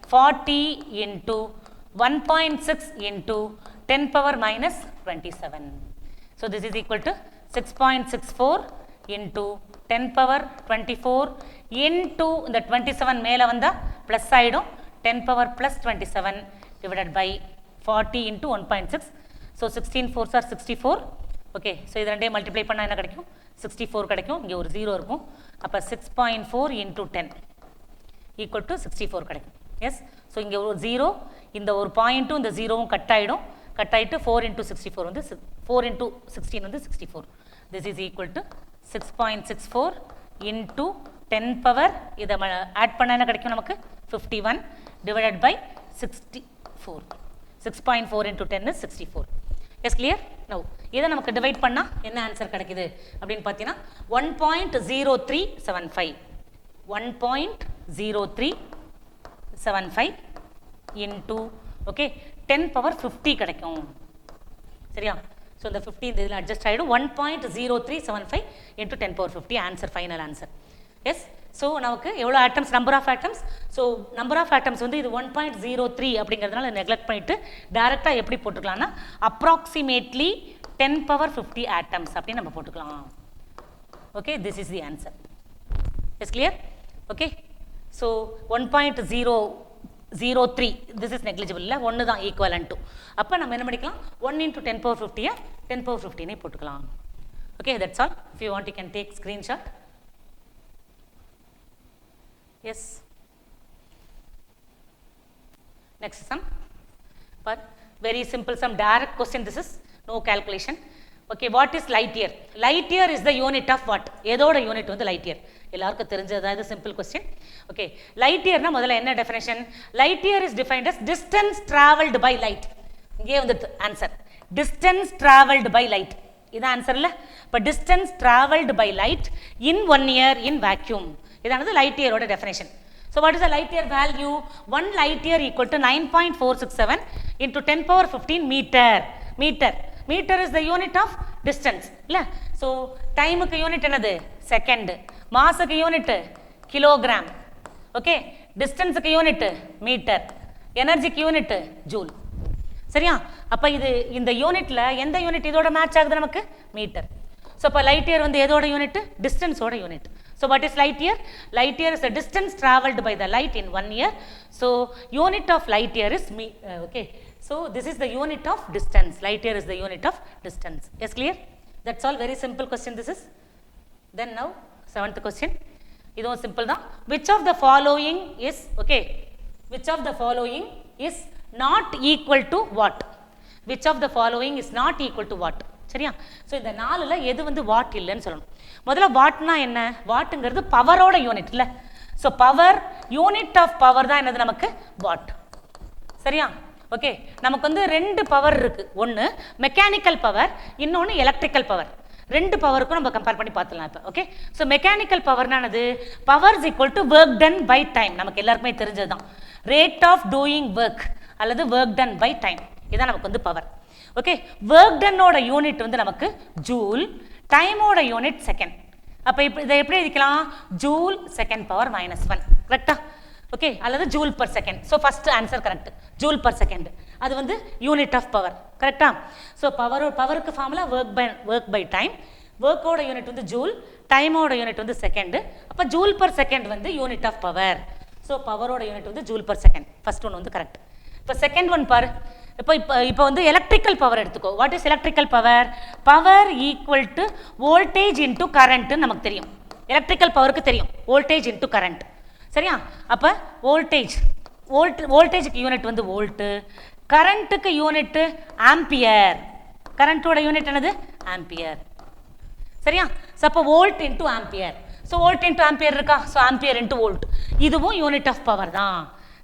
40 into 1.6 into 10 power minus 27. So this is equal to 6.64 into 10 power 24 into இந்த 27 மேலே வந்தால் ப்ளஸ் ஆகிடும், 10 power plus 27 divided by 40 into 1.6. So 16 4s are 64. Okay, so இது ரெண்டே multiply பண்ணால் என்ன கிடைக்கும்? 64 கிடைக்கும். இங்கே ஒரு 0 இருக்கும். அப்போ 6.4 into 10 ஈக்குவல் டு 64 கிடைக்கும். எஸ், ஸோ இங்கே ஒரு 0, இந்த ஒரு பாயிண்ட்டும் இந்த 0வும் கட் ஆகிடும். கட் ஆகிட்டு 4 into 64 வந்து 4 into 16 வந்து 64. This is equal to 6.64 into 10 power, இதை ஆட் பண்ண என்ன கிடைக்கும் நமக்கு? 51 divided by 64. 6.4 into 10 is 64. Yes, clear? Now இதை நமக்கு டிவைட் பண்ணால் என்ன ஆன்சர் கிடைக்குது அப்படின்னு பார்த்தீங்கன்னா 1.0375. 1.0375 into ஓகே 10 பவர் 50 கிடைக்கும். சரியா? ஸோ இந்த 50 இந்த இதில் அட்ஜஸ்ட் ஆகிடும். 1.0375 into 10 power 50 answer, final answer. Yes, so நமக்கு எவ்வளோ atoms, number of atoms. So number of atoms வந்து இது 1.03 அப்படிங்கிறதுனால நெக்லெக்ட் பண்ணிவிட்டு டேரெக்டாக எப்படி போட்டுக்கலாம்னா அப்ராக்சிமேட்லி 10 பவர் 50 ஆட்டம்ஸ் அப்படின்னு நம்ம போட்டுக்கலாம். Okay, this is the answer. Yes, clear? Okay, so 1.003 this is negligible இல்லை, ஒன்று தான் ஈக்குவலன் டு. அப்போ நம்ம என்ன பண்ணிக்கலாம்? 1 into 10 power 50 10 power 15 போட்டுக்கலாம். Okay, that's all. If you want you can take screenshot. Yes, next sum. But very simple sum, direct question. This is no calculation. Okay, what is light year? Light year is the unit of what? எதோட unit வந்து light year? எல்லாருக்கும் தெரிஞ்சது simple question. Okay, light இயர்னா முதல்ல என்ன definition? Light year is defined as distance travelled by light. இங்கே வந்து answer distance travelled by light, இது ஆன்சர் இல்லை. இப்போ distance travelled by light in 1 year in vacuum, இதானது லைட் இயரோட definition. So what is the light year value? 1 light year equal to 9.467 into 10 power 15 metre. Metre metre is the unit of distance இல்லை? So டைமுக்கு unit என்னது? Second. மாஸுக்கு unit kilogram. Okay, டிஸ்டன்ஸுக்கு unit metre, எனர்ஜிக்கு unit joule. சரியா? அப்போ இது இந்த யூனிட்டில் எந்த யூனிட் இதோட மேட்ச் ஆகுது நமக்கு? மீட்டர். ஸோ இப்போ லைட் இயர் வந்து எதோட யூனிட்? டிஸ்டன்ஸோட unit. So what is light year? Light year is the distance traveled by the light in 1 year. So unit of light year is okay. So this is the unit of distance. Light year is the unit of distance. Yes, clear? That's all. Very simple question this is. Then now 7th question. This is simple da. Which of the following is okay? Which of the following is not equal to what? Which of the following is not equal to what? சரியா? So இந்த 4ல் எது வந்து what இல்லைன்னு சொல்லணும். முதல்ல வாட்னா என்ன? வாட்டுங்கிறது பவரோட யூனிட் இல்லை. So power, unit of power தான் என்னது நமக்கு வாட். சரியா? ஓகே, நமக்கு வந்து 2 பவர் இருக்கு. ஒன்று மெக்கானிக்கல் பவர், இன்னொன்று எலக்ட்ரிக்கல் பவர். 2 பவருக்கும் நம்ம கம்பேர் பண்ணி பார்த்துலாம் இப்போ. ஓகே, ஸோ மெக்கானிக்கல் பவர்னானது power is equal to work done by time. நமக்கு எல்லாருக்குமே தெரிஞ்சது தான். ரேட் ஆஃப் டூயிங் ஒர்க் அல்லது ஒர்க் டன் பை டைம், இதுதான் நமக்கு வந்து பவர். ஓகே, ஒர்க் டன்னோட யூனிட் வந்து நமக்கு ஜூல், டைமோட யூனிட் செகண்ட். அப்போ இப்போ இதை எப்படி எழுதிக்கலாம்? Joule second power -1. கரெக்டா? ஓகே, அல்லது joule per second. So first answer correct. Joule per second அது வந்து யூனிட் ஆஃப் பவர். கரெக்டா? ஸோ பவருக்கு ஃபார்முலா ஒர்க் பை டைம். ஒர்க்கோட யூனிட் வந்து ஜூல், டைமோட யூனிட் வந்து செகண்ட். அப்போ ஜூல் பர் செகண்ட் வந்து யூனிட் ஆஃப் பவர். ஸோ பவரோட யூனிட் வந்து joule per second. First one வந்து கரெக்ட். இப்போ செகண்ட் ஒன் பாரு. இப்போ வந்து எலக்ட்ரிக்கல் பவர் எடுத்துக்கோ. What is electrical power? Power equal to voltage into current. நமக்கு தெரியும் எலக்ட்ரிக்கல் பவருக்கு தெரியும் வோல்டேஜ் இன்டு கரண்ட். சரியா? அப்போ வோல்டேஜுக்கு யூனிட் வந்து வோல்ட்டு, கரண்ட்டுக்கு யூனிட் ஆம்பியர். கரண்ட்டோட யூனிட் என்னது? ஆம்பியர். சரியா? ஸோ அப்போ volt into ampere. So volt into ampere இருக்கா? So ampere into volt. இதுவும் யூனிட் ஆஃப் பவர் தான்.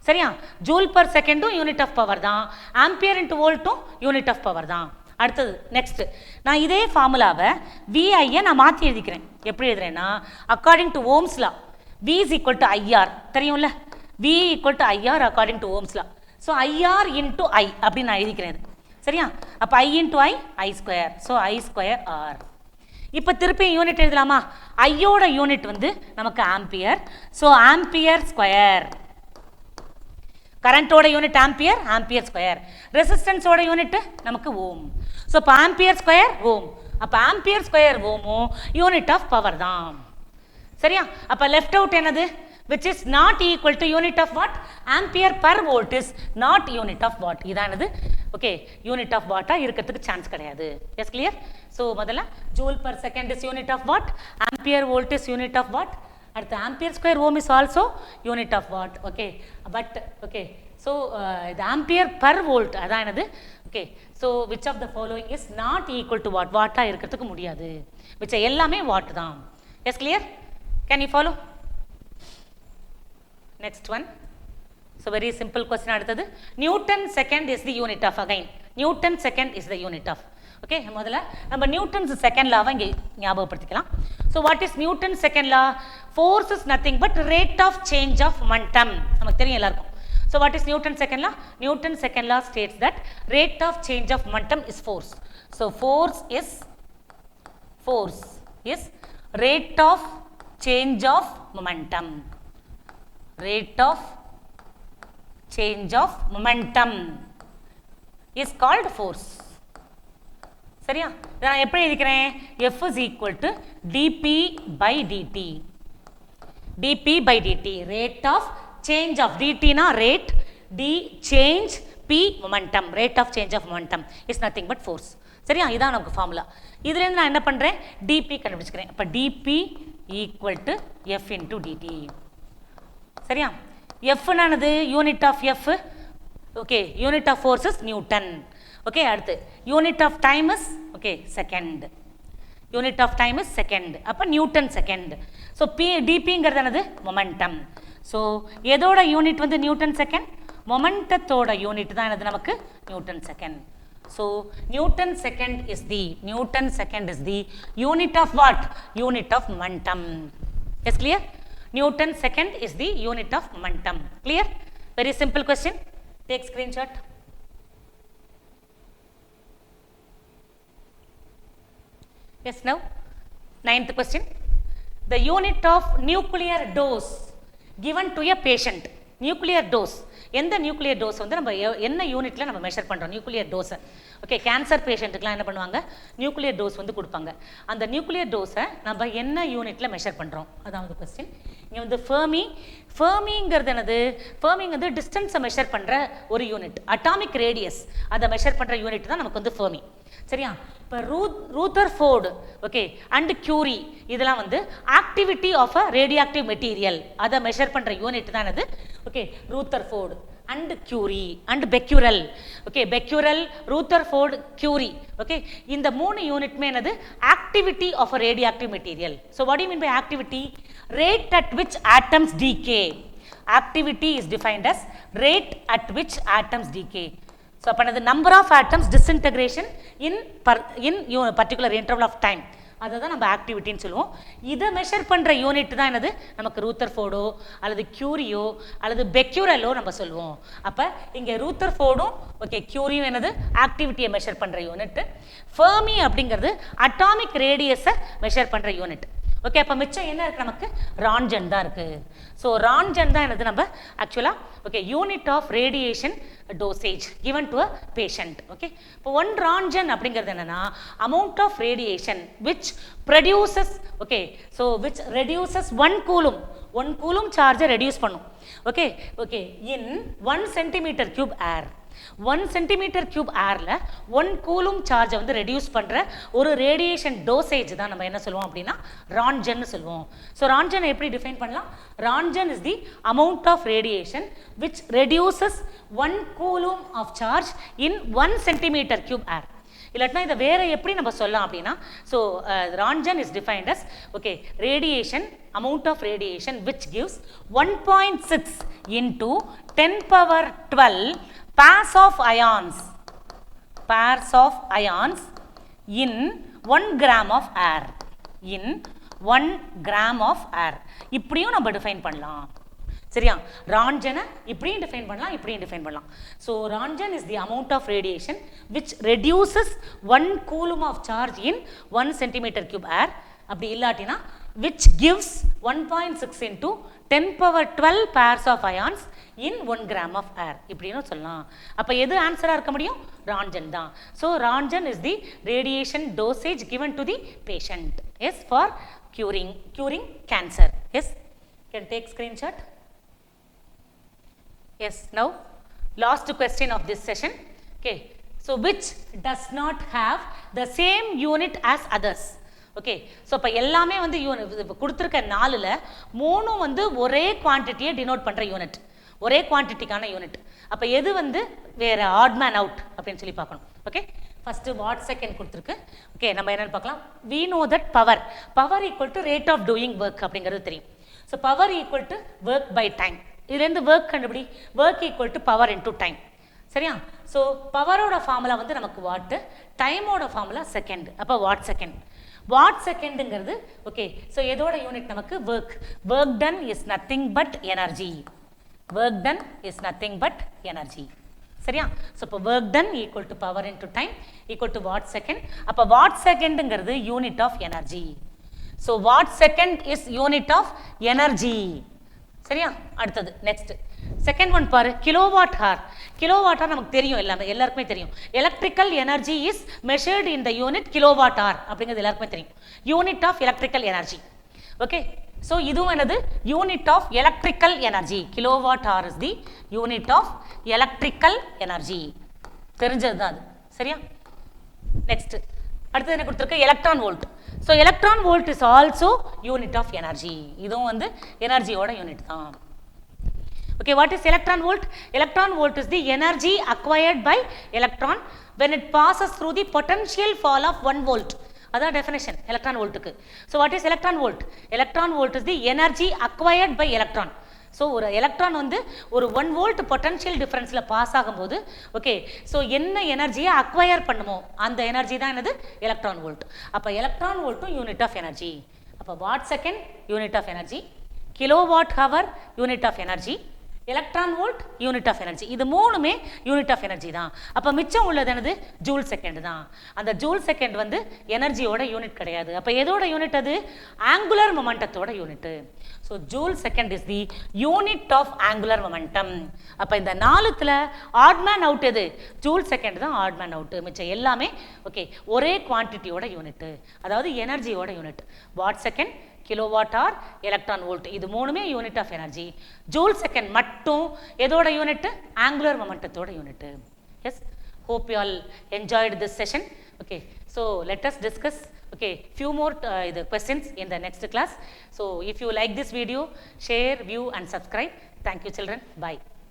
சரியா? ஜூல் பர் செகண்டும் யூனிட் ஆஃப் பவர் தான். ஆம்பியர் இன்டு வோல்ட்டும் யூனிட் ஆஃப் பவர் தான். அடுத்தது நெக்ஸ்ட், நான் இதே ஃபார்முலாவை விஐயை நான் மாற்றி எழுதிக்கிறேன். எப்படி எழுதுறேன்னா, according to Ohm's law V is equal to IR. தெரியும்ல? V equal to IR according to Ohm's law. So IR into I அப்படின்னு நான் எழுதிக்கிறேன். சரியா? அப்போ I into I square. So I square R. இப்போ திருப்பி யூனிட் எழுதலாமா? ஐயோட யூனிட் வந்து நமக்கு ஆம்பியர். So ampere square. கரண்டோட யூனிட் ஆம்பியர், ஆம்பியர் ஸ்கொயர். ரெசிஸ்டன்ஸோட யூனிட் நமக்கு ஓம். ஸோ இப்போ ஆம்பியர் ஸ்கொயர் ஓம். அப்போ ஆம்பியர் ஸ்கொயர் ஓமும் யூனிட் ஆஃப் பவர் தான். சரியா? அப்போ லெஃப்ட் அவுட் என்னது? Which is not equal to unit of watt? Ampere per volt is not unit of watt. இதானது ஓகே, யூனிட் ஆஃப் வாட்டாக இருக்கிறதுக்கு சான்ஸ் கிடையாது. Yes clear? ஸோ முதல்ல joule per second is unit of watt, ampere volt is unit of watt, அடுத்து ampere square ohm is also unit of watt. Okay, but okay, so இது ampere per volt அதான் என்னது? Okay, so which of the following is not equal to watt? வாட்டாக இருக்கிறதுக்கு முடியாது. Which எல்லாமே watt தான். Yes clear? Can you follow? Next one. So very simple question அடுத்தது. Newton second is the unit of again. Newton second is the unit of. Okay, முதல்ல நம்ம Newton's second லாவை இங்கே ஞாபகப்படுத்திக்கலாம். So what is Newton's second law? Force is nothing but rate of change of momentum. நமக்கு தெரியும் எல்லாருக்கும். So what is Newton's second law? Newton's second law states that rate of change of momentum is force. So force is rate of change of momentum. Rate of change of momentum is called force. சரியா? நான் எப்படி எழுதிக்கிறேன்? F is equal to dp by dt. dp by dt. Rate of change of dt na rate, d change, p momentum. Rate of change of momentum is nothing but force. சரியா? இதான் நமக்கு formula. இதுலேருந்து நான் என்ன பண்ணுறேன்? dp கண்டுபிடிச்சிக்கிறேன். அப்போ dp equal to F into dt. சரியா? எஃப்னானது unit of F. Okay, unit of force is Newton. Okay, அடுத்து unit of time is okay second. Unit of time is second. அப்போ நியூட்டன் செகண்ட். ஸோ டிபிங்கிறது என்னது? Momentum. So எதோட unit வந்து Newton second? மொமெண்டத்தோட unit தான் என்னது நமக்கு? Newton second. So Newton second is the unit of what? Unit of momentum. Yes, clear? Newton second is the unit of momentum. Clear? Very simple question. Take screenshot. Yes, now 9th question. The unit of nuclear dose given to a patient. Nuclear dose. எந்த nuclear dose வந்து நம்ம என்ன யூனிட்டில் நம்ம measure பண்ணுறோம் nuclear டோஸை. Okay, cancer பேஷண்ட்டுக்குலாம் என்ன பண்ணுவாங்க, நியூக்ளியர் டோஸ் வந்து கொடுப்பாங்க. அந்த நியூக்ளியர் டோஸை நம்ம என்ன யூனிட்டில் மெஷர் பண்ணுறோம், அதாவது கொஸ்டின். இங்கே வந்து ஃபெர்மிங்கிறது என்னது, ஃபெர்மிங் வந்து டிஸ்டன்ஸை மெஷர் பண்ணுற ஒரு யூனிட். அட்டாமிக் ரேடியஸ் அதை மெஷர் பண்ணுற யூனிட் தான் நமக்கு வந்து ஃபெர்மி. சரியா? இப்போ ரூதர்ஃபோர்டு, ஓகே, அண்ட் கியூரி இதெல்லாம் வந்து activity of a radioactive material அதை மெஷர் பண்ணுற யூனிட் தான் அது. Okay, rutherford and curie and becquerel. Okay, becquerel, rutherford, curie. Okay, இந்த 3 யூனிட்மே என்னது, activity of a radioactive material. So what you mean by activity? Rate at which atoms decay. Activity is defined as rate at which atoms decay. So அப்போ the number of atoms disintegration in particular interval of time, அதை தான் நம்ம ஆக்டிவிட்டின்னு சொல்லுவோம். இதை measure பண்ணுற unit தான் என்னது, நமக்கு ரூதர்ஃபோர்டோ அல்லது கியூரியோ அல்லது பெக்யூரலோ நம்ம சொல்லுவோம். அப்போ இங்கே ரூதர்ஃபோர்டும் ஓகே கியூரியும் என்னது, ஆக்டிவிட்டியை மெஷர் பண்ணுற யூனிட். ஃபெர்மி அப்படிங்கிறது அட்டாமிக் ரேடியஸை மெஷர் பண்ணுற யூனிட். ஓகே, அப்போ மிச்சம் என்ன இருக்குது நமக்கு, ரான்ஜன் தான் இருக்குது. ஸோ ரான்ஜன் தான் என்னது நம்ம ஆக்சுவலாக okay unit of radiation dosage given to a patient. Okay, இப்போ 1 ரான்ஜன் அப்படிங்கிறது என்னென்னா amount of radiation which produces, okay, so which reduces 1 coulomb சார்ஜை ரெடியூஸ் பண்ணும். Okay okay in 1 centimetre cube air. 1 centimetre cube ஏரில் 1 கூலும் சார்ஜை வந்து reduce பண்ணுற ஒரு ரேடியேஷன் டோசேஜ் தான் நம்ம என்ன சொல்லுவோம் அப்படின்னா ரான்ஜன் சொல்லுவோம். ஸோ ரான்ஜன் எப்படி டிஃபைன் பண்ணலாம்? Roentgen is the amount of radiation which reduces 1 coulomb of charge in 1 centimetre cube air. இல்லாட்டினா இதை வேற எப்படி நம்ம சொல்லலாம் அப்படின்னா, so roentgen is defined as okay radiation, amount of radiation which gives 1.6 into 10 power 12 pairs of ions in 1 gram of air. in 1 gram of air இப்படியும் நம்ம define பண்ணலாம். சரியா? ரான்ஜனை இப்படியும் டிஃபைன் பண்ணலாம், இப்படியும் டிஃபைன் பண்ணலாம். So roentgen is the amount of radiation which reduces 1 coulomb of charge in 1 centimetre cube air. அப்படி இல்லாட்டினா which gives 1.6 into 10 power 12 pairs of ions in 1 gram of air. இப்படின்னு சொல்லலாம். அப்போ எது ஆன்சராக இருக்க முடியும்? ரான்ஜன் தான். So roentgen is the radiation dosage given to the patient. Yes, for curing cancer. Yes, can take screenshot. Yes, now last question of this session. Okay, so which does not have the same unit as others? Okay, so இப்போ எல்லாமே வந்து இப்போ கொடுத்துருக்க 4ல் 3 வந்து ஒரே குவான்டிட்டியை denote பண்ணுற unit, ஒரே குவான்டிட்டிக்கான unit. அப்போ எது வந்து வேறு ஆட் மேன் அவுட் அப்படின்னு சொல்லி பார்க்கணும். ஓகே, ஃபஸ்ட்டு வாட் செகண்ட் கொடுத்துருக்கு. ஓகே, நம்ம என்னென்னு பார்க்கலாம். We know that power equal to rate of doing work அப்படிங்கிறது தெரியும். So power equal to work by time. இதுலேருந்து ஒர்க் கண்டுபிடி. Work equal to power into time. சரியா? ஸோ பவரோட ஃபார்முலா வந்து நமக்கு வாட்டு, டைமோட ஃபார்முலா செகண்ட். அப்போ வாட் செகண்ட். வாட் செகண்டுங்கிறது ஓகே, ஸோ எதோட யூனிட் நமக்கு work. Work done is nothing but energy. Work done is nothing but energy. சரியா? ஸோ இப்போ work done equal to power into time equal to watt second. அப்போ watt செகண்டுங்கிறது unit of energy. So watt second is unit of energy. சரியா? அடுத்தது next second one பாரு, kilowatt hour. Kilowatt hour நமக்கு தெரியும், எல்லாருக்குமே தெரியும். Electrical energy is measured in the unit kilowatt hour அப்படிங்கிறது எல்லாருக்குமே தெரியும். Unit of electrical energy. Okay, so இதுவும் என்னது, unit of electrical energy. Kilowatt hour is the unit of electrical energy. தெரிஞ்சது தான் அது. சரியா? நெக்ஸ்ட் அடுத்தது என்ன கொடுத்துருக்கு, electron volt. So electron volt is also unit of energy. இதுவும் வந்து எனர்ஜியோட யூனிட் தான். Okay, what is electron volt? Electron volt is the energy acquired by electron when it passes through the potential fall of 1 volt. That's definition electron volt ku. So what is electron volt? Electron volt is the energy acquired by electron. So ஒரு electron வந்து ஒரு 1 volt potential டிஃபரன்ஸில் pass ஆகும்போது okay, so என்ன எனர்ஜியை acquire பண்ணுமோ அந்த energy தான் என்னது, எலக்ட்ரான் வோல்ட். அப்போ எலக்ட்ரான் வோல்ட்டும் யூனிட் ஆஃப் எனர்ஜி. அப்போ watt second unit of energy, kilowatt hour unit of energy, electron volt unit of energy. இது மூணுமே யூனிட் ஆஃப் எனர்ஜி தான். அப்போ மிச்சம் உள்ளது என்னது? ஜூல் செகண்ட் தான். அந்த ஜூல் செகண்ட் வந்து எனர்ஜியோட யூனிட் கிடையாது. அப்போ எதோட யூனிட் அது? ஆங்குலர் மொமெண்டத்தோட unit. So joule second is the unit of angular momentum. அப்போ இந்த நாலுத்தில் ஆட்மேன் அவுட் எது? ஜூல் செகண்ட் தான் ஆட்மேன் அவுட். மிச்சம் எல்லாமே ஓகே ஒரே குவான்டிட்டியோட யூனிட், அதாவது எனர்ஜியோட unit. Watt second, kilowatt hour, electron volt, இது மூணுமே unit of energy. Joule second மட்டும் எதோட யூனிட்? ஆங்குலர் மொமெண்டத்தோட unit. Yes, hope you all enjoyed this session. Okay, so let us discuss few more the questions in the next class. So if you like this video, share, view and subscribe. Thank you children. Bye.